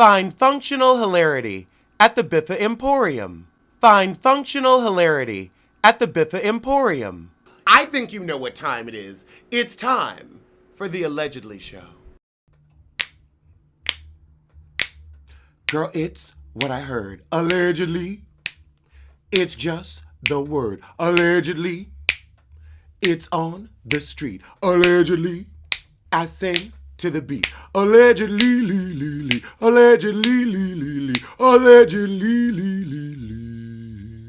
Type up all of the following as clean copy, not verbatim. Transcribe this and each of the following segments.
Find functional hilarity at the Biffa Emporium. Find functional hilarity at the Biffa Emporium. I think you know what time it is. It's time for the Allegedly Show. Girl, it's what I heard. Allegedly. It's just the word. Allegedly. It's on the street. Allegedly. I sing to the beat. Allegedly, lee, lee, lee. Allegedly, lee, lee, lee. Allegedly, lee, lee, lee.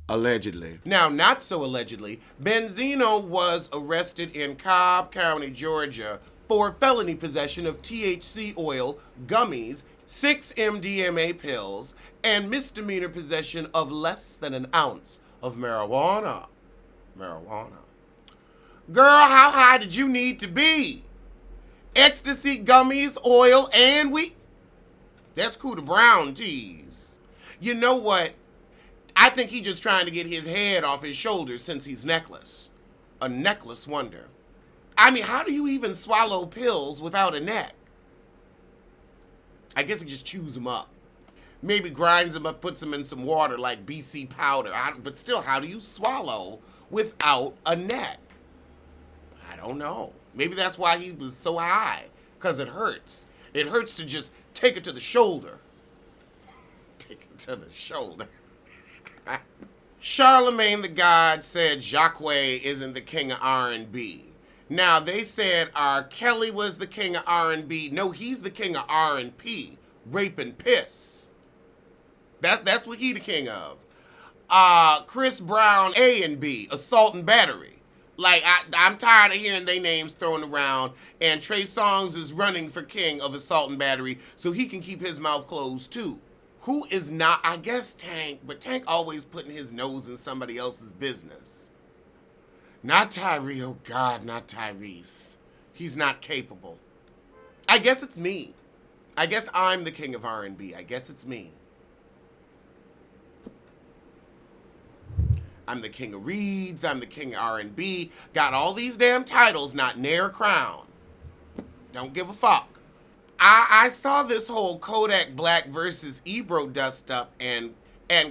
Allegedly. Now, not so allegedly, Benzino was arrested in Cobb County, Georgia for felony possession of THC oil, gummies, 6 MDMA pills, and misdemeanor possession of less than an ounce of marijuana. Girl, how high did you need to be? Ecstasy, gummies, oil, and weed? That's cool to brown teas. You know what? I think he's just trying to get his head off his shoulders since he's necklace. A necklace wonder. I mean, how do you even swallow pills without a neck? I guess he just chews them up. Maybe grinds them up, puts them in some water like BC powder. But still, how do you swallow without a neck? I don't know. Maybe that's why he was so high, because it hurts. It hurts to just take it to the shoulder. Take it to the shoulder. Charlemagne the God said Jacques isn't the king of R&B. Now, they said R. Kelly was the king of R&B. No, he's the king of R&P. Rape and piss. That's what he the king of. Chris Brown, A and B, assault and battery. Like, I'm tired of hearing their names thrown around, and Trey Songz is running for king of assault and battery so he can keep his mouth closed too. Who is not? I guess Tank, but Tank always putting his nose in somebody else's business. Not Tyree, oh God, not Tyrese. He's not capable. I guess it's me. I guess I'm the king of R&B. I guess it's me. I'm the king of reeds. I'm the king of R&B. Got all these damn titles, not ne'er a crown. Don't give a fuck. I saw this whole Kodak Black versus Ebro dust up, and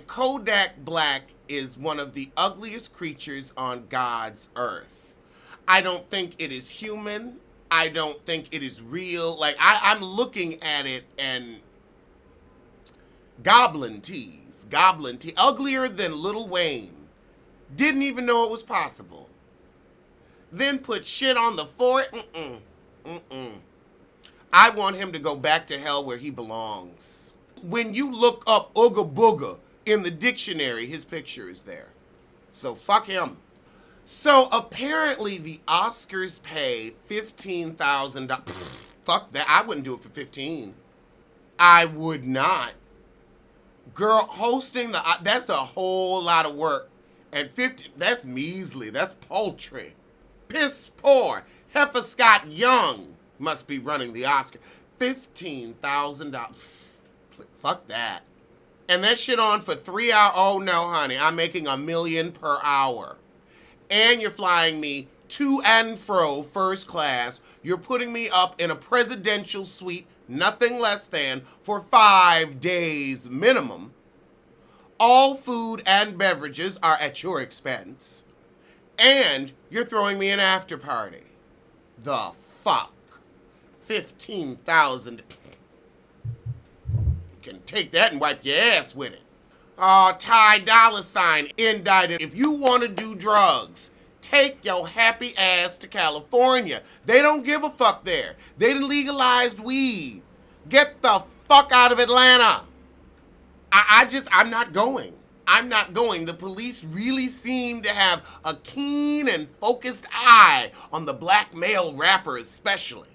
Kodak Black is one of the ugliest creatures on God's earth. I don't think it is human. I don't think it is real. Like, I'm looking at it and goblin tease, uglier than Lil Wayne. Didn't even know it was possible. Then put shit on the fort. I want him to go back to hell where he belongs. When you look up Ooga Booga in the dictionary, his picture is there. So fuck him. So apparently the Oscars pay $15,000. Fuck that. I wouldn't do it for 15. I would not. Girl, hosting that's a whole lot of work. And 50, that's measly. That's paltry. Piss poor. Heifer Scott Young must be running the Oscar. $15,000. Fuck that. And that shit on for 3 hours. Oh no, honey. I'm making $1 million per hour. And you're flying me to and fro first class. You're putting me up in a presidential suite, nothing less than, for 5 days minimum. All food and beverages are at your expense. And you're throwing me an after party. The fuck? 15,000. You can take that and wipe your ass with it. Oh, Ty Dolla $ign indicted. If you want to do drugs, take your happy ass to California. They don't give a fuck there. They done legalized weed. Get the fuck out of Atlanta. I'm not going. I'm not going. The police really seem to have a keen and focused eye on the black male rapper especially.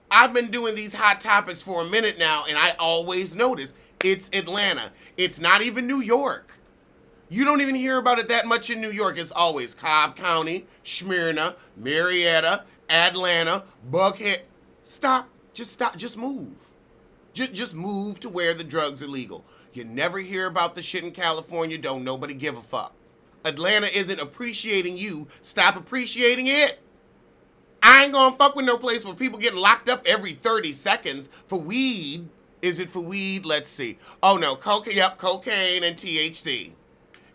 I've been doing these hot topics for a minute now, and I always notice it's Atlanta. It's not even New York. You don't even hear about it that much in New York. It's always Cobb County, Smyrna, Marietta, Atlanta, Buckhead. Stop. Just stop. Just move. Just move to where the drugs are legal. You never hear about the shit in California. Don't nobody give a fuck. Atlanta isn't appreciating you. Stop appreciating it. I ain't gonna fuck with no place where people getting locked up every 30 seconds for weed. Is it for weed? Let's see. Oh no, cocaine, yep, cocaine and THC.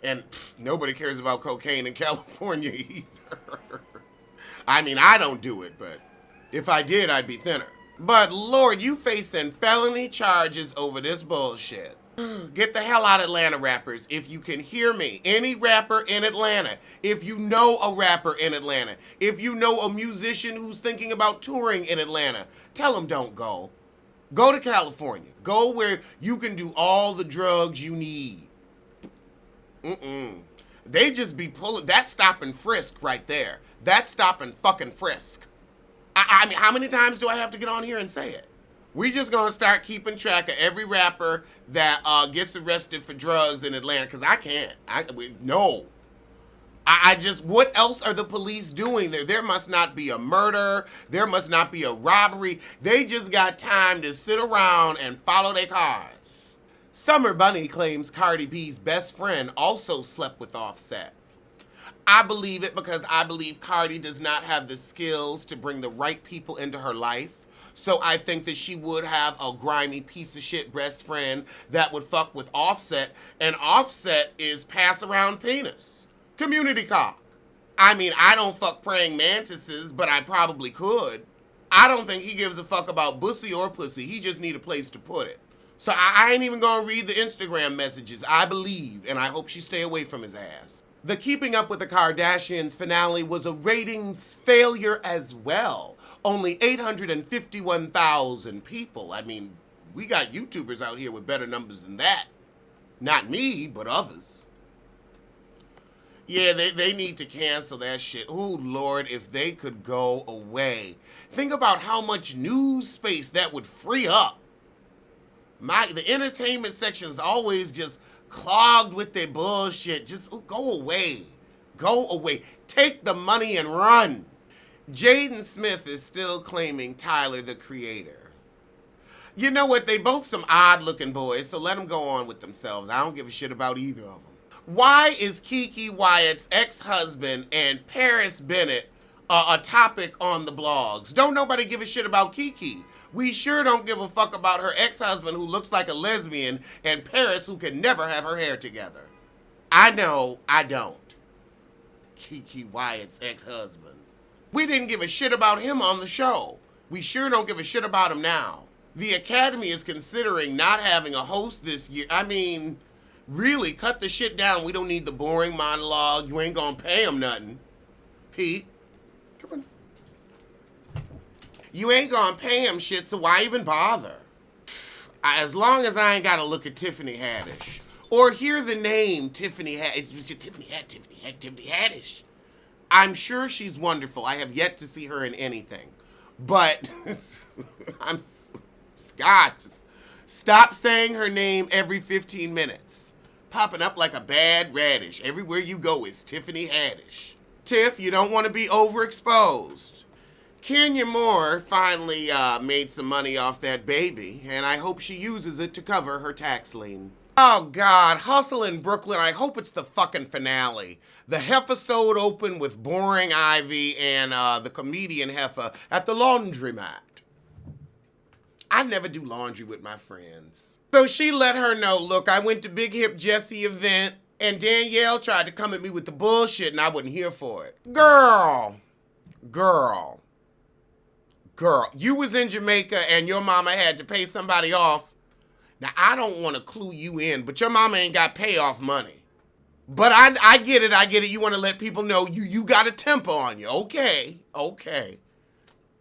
And nobody cares about cocaine in California either. I mean, I don't do it, but if I did, I'd be thinner. But Lord, you facing felony charges over this bullshit. Get the hell out of Atlanta, rappers. If you can hear me, any rapper in Atlanta, if you know a rapper in Atlanta, if you know a musician who's thinking about touring in Atlanta, tell them don't go. Go to California. Go where you can do all the drugs you need. They just be pulling. That's stop and frisk right there. That's stop and fucking frisk. I mean, how many times do I have to get on here and say it? We just gonna start keeping track of every rapper that gets arrested for drugs in Atlanta, because I can't. No. I just, what else are the police doing there? There must not be a murder. There must not be a robbery. They just got time to sit around and follow their cars. Summer Bunny claims Cardi B's best friend also slept with Offset. I believe it because I believe Cardi does not have the skills to bring the right people into her life. So I think that she would have a grimy piece of shit best friend that would fuck with Offset. And Offset is pass around penis. Community cock. I mean, I don't fuck praying mantises, but I probably could. I don't think he gives a fuck about bussy or pussy. He just need a place to put it. So I ain't even gonna read the Instagram messages. I believe, and I hope she stay away from his ass. The Keeping Up with the Kardashians finale was a ratings failure as well. Only 851,000 people. I mean, we got YouTubers out here with better numbers than that. Not me, but others. Yeah, they need to cancel that shit. Oh, Lord, if they could go away. Think about how much news space that would free up. The entertainment section is always just clogged with their bullshit. Just go away. Go away. Take the money and run. Jaden Smith is still claiming Tyler the Creator. You know what? They both some odd-looking boys, so let them go on with themselves. I don't give a shit about either of them. Why is Kiki Wyatt's ex-husband and Paris Bennett a topic on the blogs? Don't nobody give a shit about Kiki. We sure don't give a fuck about her ex-husband who looks like a lesbian and Paris who can never have her hair together. I know, I don't. Kiki Wyatt's ex-husband. We didn't give a shit about him on the show. We sure don't give a shit about him now. The Academy is considering not having a host this year. I mean, really, cut the shit down. We don't need the boring monologue. You ain't gonna pay him nothing. Pete, come on. You ain't gonna pay him shit, so why even bother? As long as I ain't gotta look at Tiffany Haddish or hear the name Tiffany Haddish. I'm sure she's wonderful. I have yet to see her in anything. But God, just stop saying her name every 15 minutes. Popping up like a bad radish. Everywhere you go is Tiffany Haddish. Tiff, you don't want to be overexposed. Kenya Moore finally made some money off that baby, and I hope she uses it to cover her tax lien. Oh God, Hustle in Brooklyn, I hope it's the fucking finale. The Heifer-sode opened with Boring Ivy and the comedian Heifer at the laundromat. I never do laundry with my friends. So she let her know, look, I went to Big Hip Jessie event and Danielle tried to come at me with the bullshit and I wasn't here for it. Girl, you was in Jamaica and your mama had to pay somebody off. Now, I don't want to clue you in, but your mama ain't got payoff money. But I get it. You want to let people know you got a temper on you. Okay.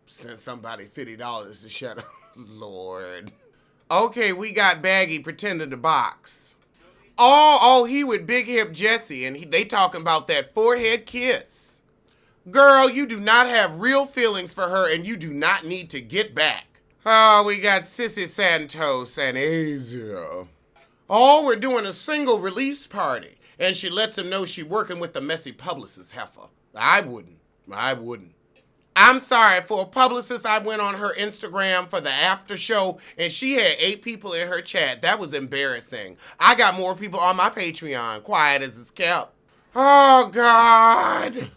Send somebody $50 to shut up. Lord. Okay, we got Baggy pretending to box. Oh, he with Big Hip Jessie, and they talking about that forehead kiss. Girl, you do not have real feelings for her, and you do not need to get back. Oh, we got Sissy Santos and Asia. Oh, we're doing a single release party, and she lets him know she working with the messy publicist Heifer. I wouldn't. I'm sorry, for a publicist, I went on her Instagram for the after show, and she had 8 people in her chat. That was embarrassing. I got more people on my Patreon, quiet as it's kept. Oh, God.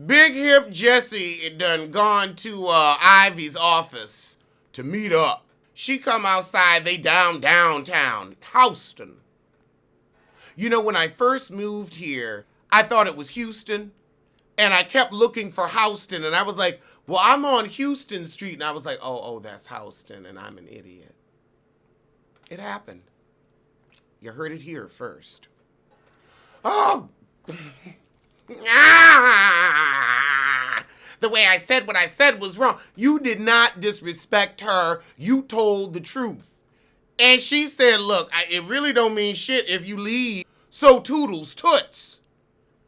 Big Hip Jessie done gone to Ivy's office to meet up. She come outside, they downtown, Houston. You know, when I first moved here, I thought it was Houston, and I kept looking for Houston, and I was like, well, I'm on Houston Street, and I was like, oh, that's Houston, and I'm an idiot. It happened. You heard it here first. Oh! The way I said what I said was wrong. You did not disrespect her. You told the truth. And she said, look, it really don't mean shit if you leave. So toodles, toots.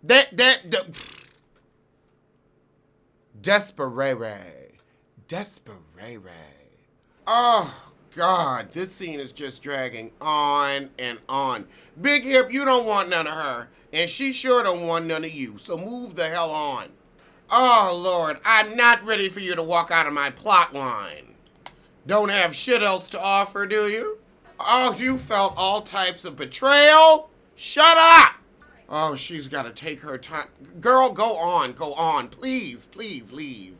Desperare. Oh, God, this scene is just dragging on and on. Big Hip, you don't want none of her. And she sure don't want none of you. So move the hell on. Oh, Lord, I'm not ready for you to walk out of my plot line. Don't have shit else to offer, do you? Oh, you felt all types of betrayal? Shut up! Oh, she's got to take her time. Girl, go on. Please leave.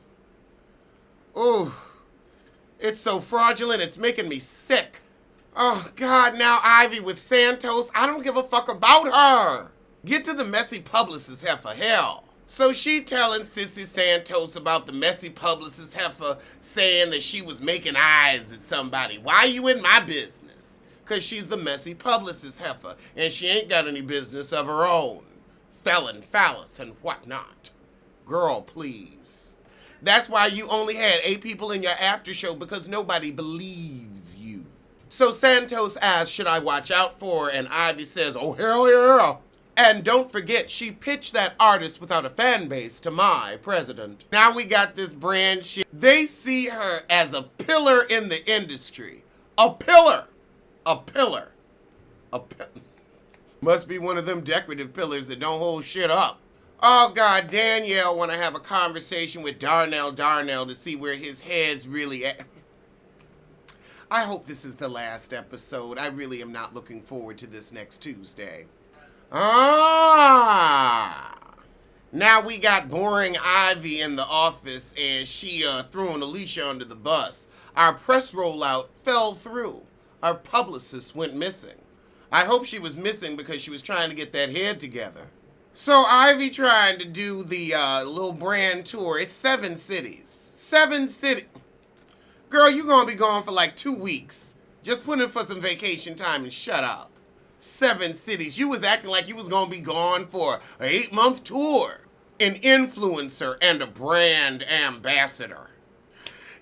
Ooh, it's so fraudulent, it's making me sick. Oh, God, now Ivy with Santos. I don't give a fuck about her. Get to the messy publicist heifer, hell. So she telling Sissy Santos about the messy publicist heifer saying that she was making eyes at somebody. Why you in my business? Because she's the messy publicist heifer, and she ain't got any business of her own. Felon, phallus, and whatnot. Girl, please. That's why you only had 8 people in your after show, because nobody believes you. So Santos asks, should I watch out for her? And Ivy says, oh, hell yeah. And don't forget, she pitched that artist without a fan base to my president. Now we got this brand shit. They see her as a pillar in the industry. A pillar. Must be one of them decorative pillars that don't hold shit up. Oh, God, Danielle want to have a conversation with Darnell to see where his head's really at. I hope this is the last episode. I really am not looking forward to this next Tuesday. Now we got boring Ivy in the office, and she throwing Alicia under the bus. Our press rollout fell through. Our publicist went missing. I hope she was missing because she was trying to get that head together. So Ivy trying to do the little brand tour. It's 7 cities. 7 cities. Girl, you gonna be gone for like 2 weeks. Just put in for some vacation time and shut up. 7 cities. You was acting like you was gonna be gone for an 8-month tour. An influencer and a brand ambassador.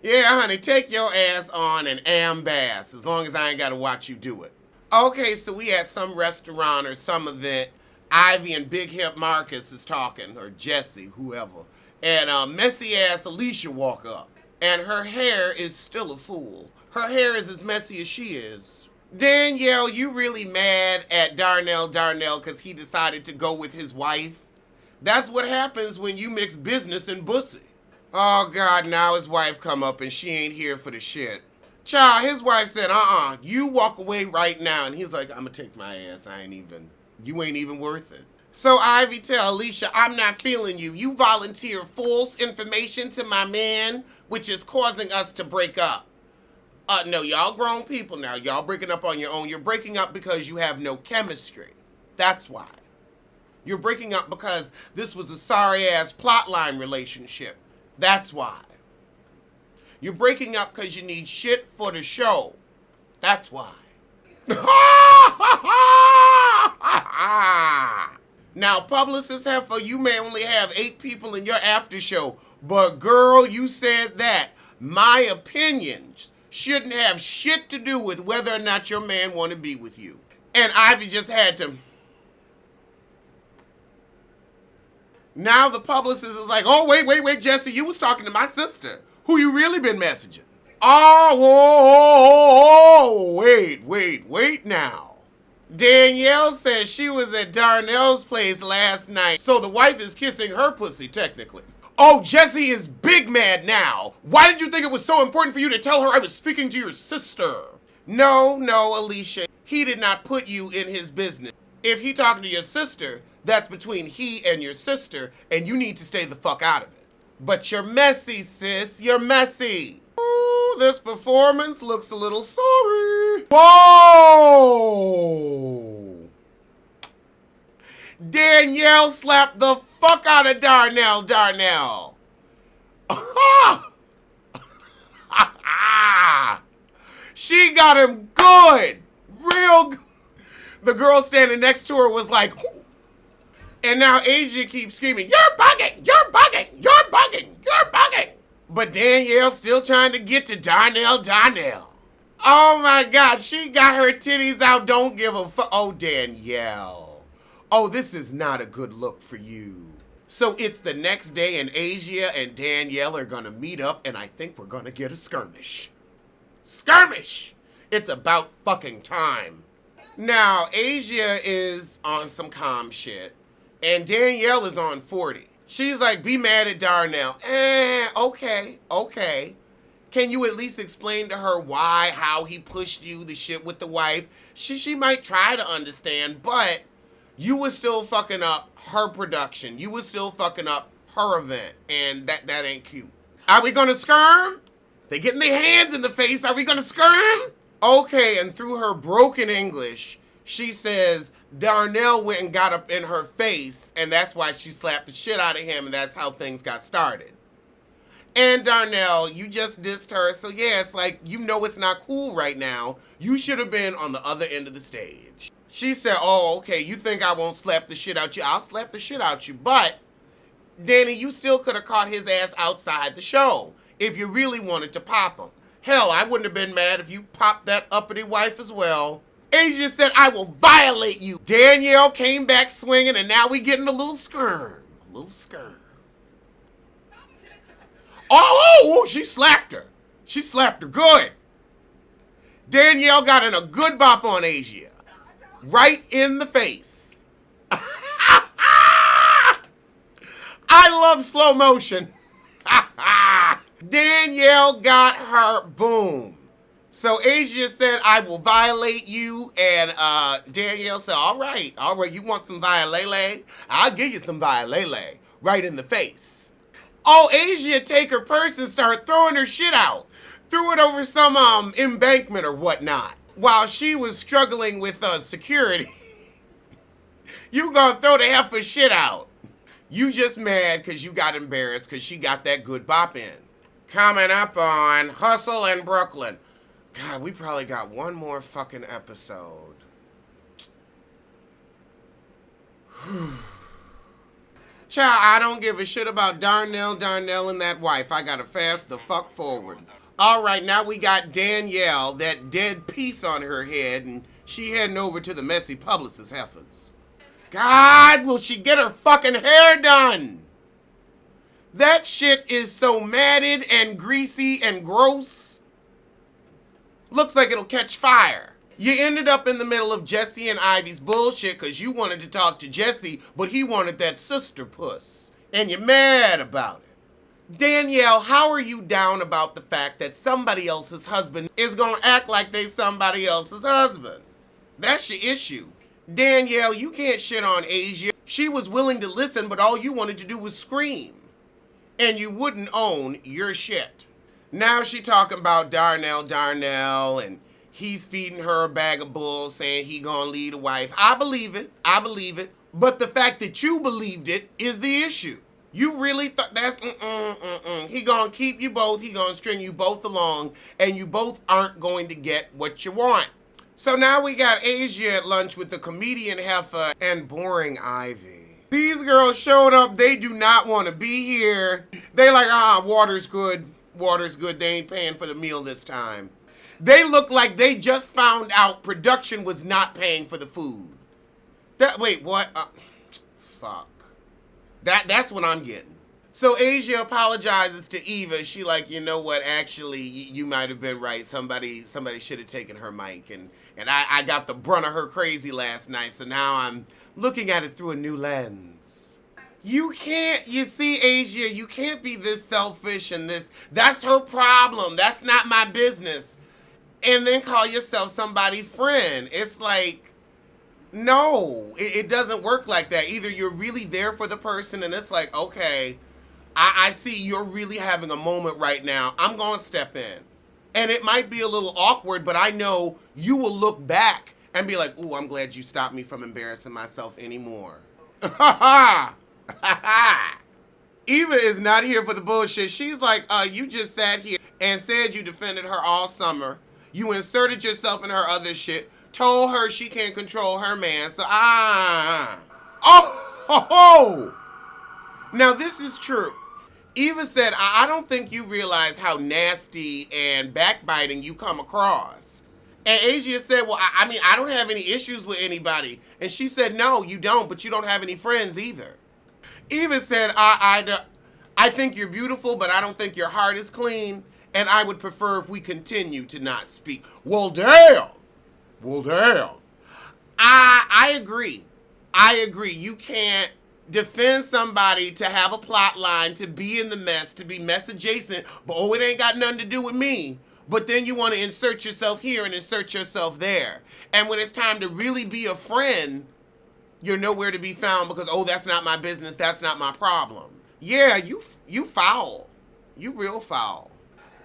Yeah, honey, take your ass on an ambass, as long as I ain't gotta watch you do it. Okay, so we at some restaurant or some event. Ivy and Big Hip Marcus is talking, or Jesse, whoever. And messy ass Alicia walk up. And her hair is still a fool. Her hair is as messy as she is. Danielle, you really mad at Darnell because he decided to go with his wife? That's what happens when you mix business and bussy. Oh, God, now his wife come up and she ain't here for the shit. Child, his wife said, you walk away right now. And he's like, I'm gonna take my ass. You ain't even worth it. So Ivy tell Alicia, I'm not feeling you. You volunteer false information to my man, which is causing us to break up. No, y'all grown people now. Y'all breaking up on your own. You're breaking up because you have no chemistry. That's why. You're breaking up because this was a sorry-ass plotline relationship. That's why. You're breaking up because you need shit for the show. That's why. Now, publicist heifer, you may only have 8 people in your after show, but girl, you said that. My opinions shouldn't have shit to do with whether or not your man want to be with you. And Ivy just had to. Now the publicist is like, oh, wait, Jesse, you was talking to my sister. Who you really been messaging? Oh, wait now. Danielle says she was at Darnell's place last night, so the wife is kissing her pussy, technically. Oh, Jesse is big mad now. Why did you think it was so important for you to tell her I was speaking to your sister? No, Alicia. He did not put you in his business. If he talking to your sister, That's between he and your sister, and you need to stay the fuck out of it. But you're messy, sis. You're messy. Ooh, this performance looks a little sorry. Whoa! Danielle slapped the fuck out of Darnell. She got him good. Real good. The girl standing next to her was like, and now Asia keeps screaming, you're bugging, you're bugging, you're bugging, you're bugging. But Danielle's still trying to get to Darnell. Oh my God, she got her titties out, don't give a fuck. Oh, Danielle. Oh, this is not a good look for you. So it's the next day and Asia and Danielle are gonna meet up and I think we're gonna get a skirmish. Skirmish! It's about fucking time. Now, Asia is on some calm shit and Danielle is on 40. She's like, be mad at Darnell. Okay. Can you at least explain to her why, how he pushed you, the shit with the wife? She might try to understand, but you was still fucking up her production. You was still fucking up her event, and that ain't cute. Are we gonna skirm? They getting their hands in the face. Are we gonna skirm? Okay, and through her broken English, she says Darnell went and got up in her face, and that's why she slapped the shit out of him, and that's how things got started. And Darnell, you just dissed her, so yeah, it's like, you know it's not cool right now. You should have been on the other end of the stage. She said, oh, okay, you think I won't slap the shit out you? I'll slap the shit out you, but Danny, you still could have caught his ass outside the show if you really wanted to pop him. Hell, I wouldn't have been mad if you popped that uppity wife as well. Asia said, I will violate you. Danielle came back swinging, and now we getting a little skirm. A little skirm. Oh, she slapped her. She slapped her good. Danielle got in a good bop on Asia. Right in the face. I love slow motion. Danielle got her boom. So Asia said, I will violate you. And Danielle said, all right, you want some violele? I'll give you some violele. Right in the face. Oh, Asia take her purse and start throwing her shit out. Threw it over some embankment or whatnot. While she was struggling with security. You gonna throw the heifer shit out. You just mad because you got embarrassed because she got that good bop in. Coming up on Hustle in Brooklyn. God, we probably got one more fucking episode. Child, I don't give a shit about Darnell and that wife. I gotta fast the fuck forward. All right, now we got Danielle, that dead piece on her head, and she heading over to the messy publicist heifers. God, will she get her fucking hair done? That shit is so matted and greasy and gross. Looks like it'll catch fire. You ended up in the middle of Jesse and Ivy's bullshit because you wanted to talk to Jesse, but he wanted that sister puss. And you're mad about it. Danielle, how are you down about the fact that somebody else's husband is gonna act like they somebody else's husband? That's your issue. Danielle, you can't shit on Asia. She was willing to listen, but all you wanted to do was scream. And you wouldn't own your shit. Now she talking about Darnell, and he's feeding her a bag of bull, saying he gonna lead a wife. I believe it. But the fact that you believed it is the issue. You really thought that's He gonna keep you both, he gonna string you both along, and you both aren't going to get what you want. So now we got Asia at lunch with the comedian heifer and boring Ivy. These girls showed up, they do not want to be here. They like, water's good, they ain't paying for the meal this time. They look like they just found out production was not paying for the food. Wait, what? Fuck. That's what I'm getting. So Asia apologizes to Eva. She like, you know what, actually, you might have been right. Somebody should have taken her mic. And I got the brunt of her crazy last night, so now I'm looking at it through a new lens. You see, Asia, you can't be this selfish and that's her problem. That's not my business. And then call yourself somebody's friend. It's like, No, it doesn't work like that. Either you're really there for the person and it's like, okay, I see you're really having a moment right now. I'm going to step in. And it might be a little awkward, but I know you will look back and be like, ooh, I'm glad you stopped me from embarrassing myself anymore. Ha ha! Ha ha! Eva is not here for the bullshit. She's like, you just sat here and said you defended her all summer. You inserted yourself in her other shit, told her she can't control her man, so oh, ho, ho. Now this is true. Eva said, I don't think you realize how nasty and backbiting you come across. And Asia said, well, I mean, I don't have any issues with anybody. And she said, no, you don't, but you don't have any friends either. Eva said, I think you're beautiful, but I don't think your heart is clean, and I would prefer if we continue to not speak. Well, damn. Well, damn. I agree. I agree. You can't defend somebody to have a plot line, to be in the mess, to be mess adjacent, but oh, it ain't got nothing to do with me. But then you want to insert yourself here and insert yourself there. And when it's time to really be a friend, you're nowhere to be found because, oh, that's not my business, that's not my problem. Yeah, you foul. You real foul.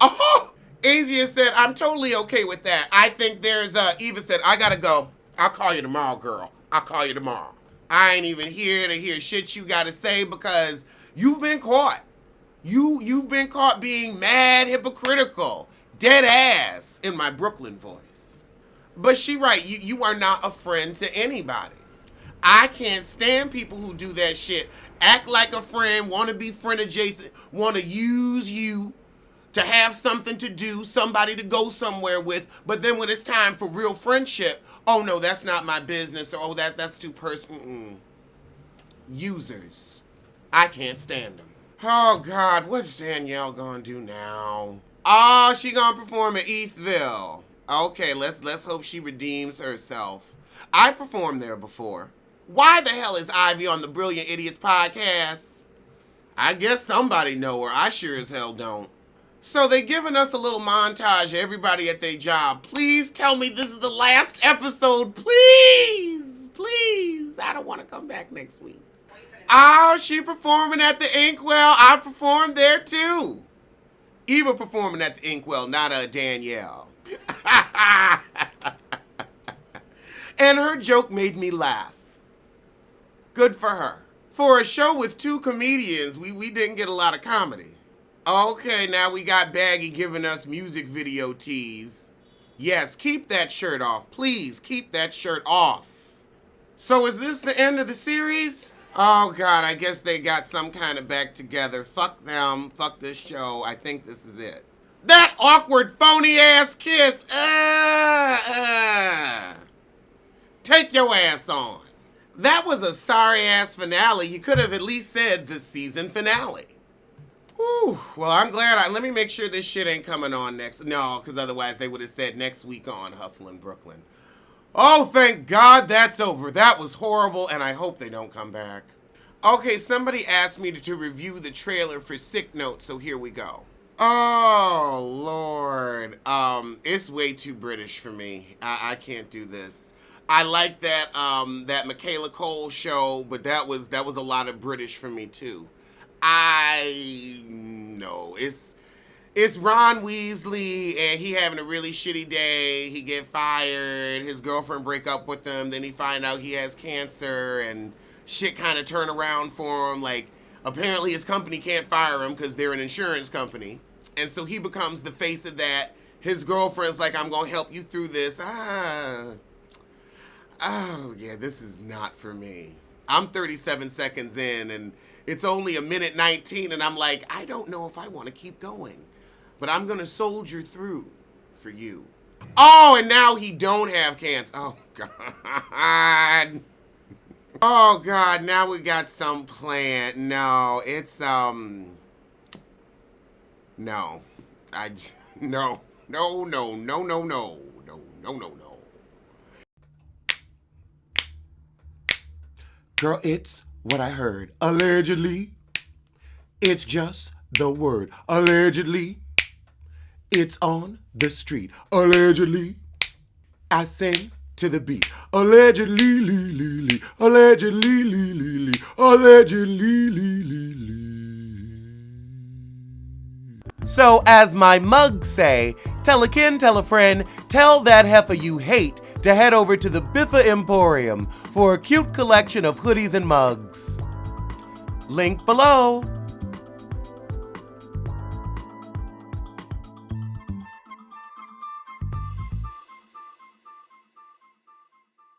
Oh, Asia said, I'm totally okay with that. I think there's, Eva said, I gotta go. I'll call you tomorrow, girl. I'll call you tomorrow. I ain't even here to hear shit you gotta say because you've been caught. You've been caught being mad hypocritical. Dead ass in my Brooklyn voice. But she right, you are not a friend to anybody. I can't stand people who do that shit. Act like a friend, want to be friend adjacent, want to use you to have something to do, somebody to go somewhere with, but then when it's time for real friendship, oh no, that's not my business, or oh, that's too personal. Users. I can't stand them. Oh God, what's Danielle gonna do now? Oh, she gonna perform at Eastville. Okay, let's hope she redeems herself. I performed there before. Why the hell is Ivy on the Brilliant Idiots podcast? I guess somebody know her. I sure as hell don't. So they giving us a little montage of everybody at their job. Please tell me this is the last episode. Please, please. I don't want to come back next week. Oh, she performing at the Inkwell. I performed there too. Eva performing at the Inkwell, not Danielle. And her joke made me laugh. Good for her. For a show with two comedians, we didn't get a lot of comedy. Okay, now we got Baggy giving us music video tease. Yes, keep that shirt off. Please, keep that shirt off. So is this the end of the series? Oh God, I guess they got some kind of back together. Fuck them, fuck this show. I think this is it. That awkward, phony ass kiss. Take your ass on. That was a sorry ass finale. You could have at least said the season finale. Whew. Well, I'm glad let me make sure this shit ain't coming on next. No, because otherwise they would have said next week on Hustle in Brooklyn. Oh, thank God that's over. That was horrible, and I hope they don't come back. Okay, somebody asked me to review the trailer for Sick Note, so here we go. Oh, Lord. It's way too British for me. I can't do this. I like that Michaela Cole show, but that was a lot of British for me too. No, it's Ron Weasley and he having a really shitty day. He get fired, his girlfriend break up with him, then he find out he has cancer and shit kind of turn around for him. Like apparently his company can't fire him because they're an insurance company, and so he becomes the face of that. His girlfriend's like, I'm gonna help you through this. Oh, yeah, this is not for me. I'm 37 seconds in, and it's only 1:19, and I'm like, I don't know if I want to keep going. But I'm going to soldier through for you. Oh, and now he don't have cancer. Oh, God. Oh, God, now we got some plan. No, it's, no. No. No. Girl, it's what I heard. Allegedly. It's just the word. Allegedly. It's on the street. Allegedly. I say to the beat. Allegedly, lee, lee, lee. Allegedly, lee, lee, lee. Allegedly, lee, lee, lee. So as my mugs say, tell a kin, tell a friend, tell that heifer you hate to head over to the Biffa Emporium for a cute collection of hoodies and mugs. Link below.